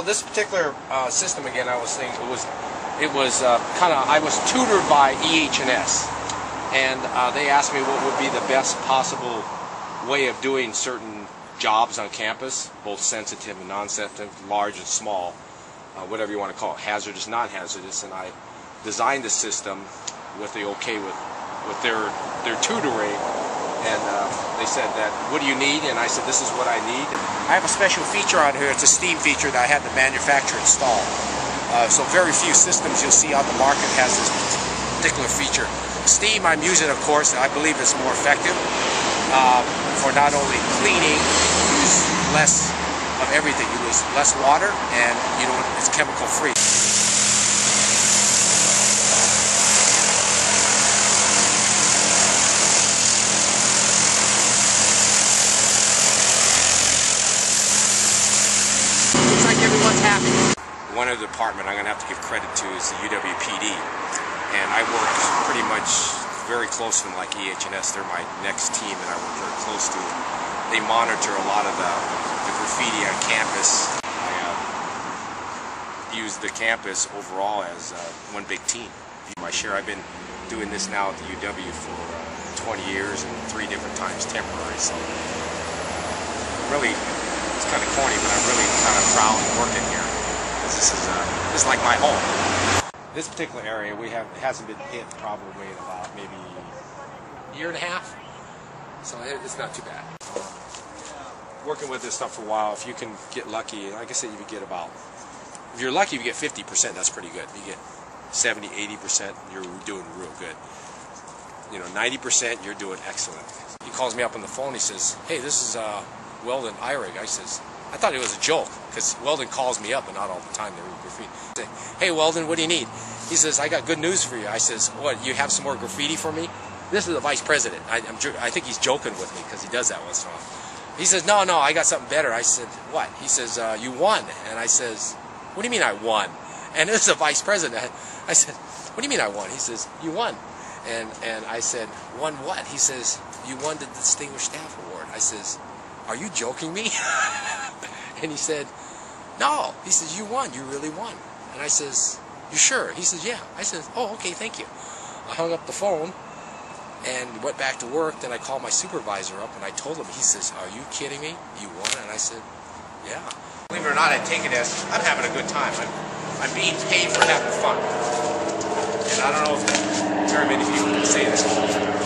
this particular system, again, I was saying it was kind of, I was tutored by EH&S, and they asked me what would be the best possible way of doing certain jobs on campus, both sensitive and non-sensitive, large and small, whatever you want to call it, hazardous, non-hazardous, and I designed the system with the okay with their tutoring. And they said that, what do you need? And I said, this is what I need. I have a special feature on here. It's a steam feature that I had the manufacturer install. So very few systems you'll see on the market has this particular feature. Steam, I'm using, of course, and I believe it's more effective for not only cleaning, you use less of everything. You use less water, and it's chemical free. Everyone's happy. One other department I'm going to have to give credit to is the UWPD, and I work pretty much very close to them, like EH&S. They're my next team, and I work very close to them. They monitor a lot of the graffiti on campus. I use the campus overall as one big team. My share, I've been doing this now at the UW for 20 years and 3 different times temporary, so really, it's kind of corny, but I'm really kind of proud of working here, because this is like my home. This particular area, it hasn't been hit probably in about maybe a year and a half, so it's not too bad. Working with this stuff for a while, if you can get lucky, like I said, you get about, if you're lucky, you get 50%, that's pretty good. If you get 70, 80%, you're doing real good. 90%, you're doing excellent. He calls me up on the phone, he says, hey, this is Weldon Eyrig. I says, I thought it was a joke, because Weldon calls me up, and not all the time. They read graffiti. I say, hey Weldon, what do you need? He says, I got good news for you. I says, what, you have some more graffiti for me? This is the vice president. I think he's joking with me, because he does that once in a while. He says, no, I got something better. I said, what? He says, you won. And I says, what do you mean I won? And this is the vice president. I said, what do you mean I won? He says, you won. And I said, won what? He says, you won the Distinguished Staff Award. I says, are you joking me? And he said, no. He says, you won. You really won. And I says, you sure? He says, yeah. I says, oh, okay, thank you. I hung up the phone and went back to work. Then I called my supervisor up and I told him. He says, are you kidding me? You won? And I said, yeah. Believe it or not, I take it as I'm having a good time. I'm being paid for having fun. And I don't know if very many people can say that.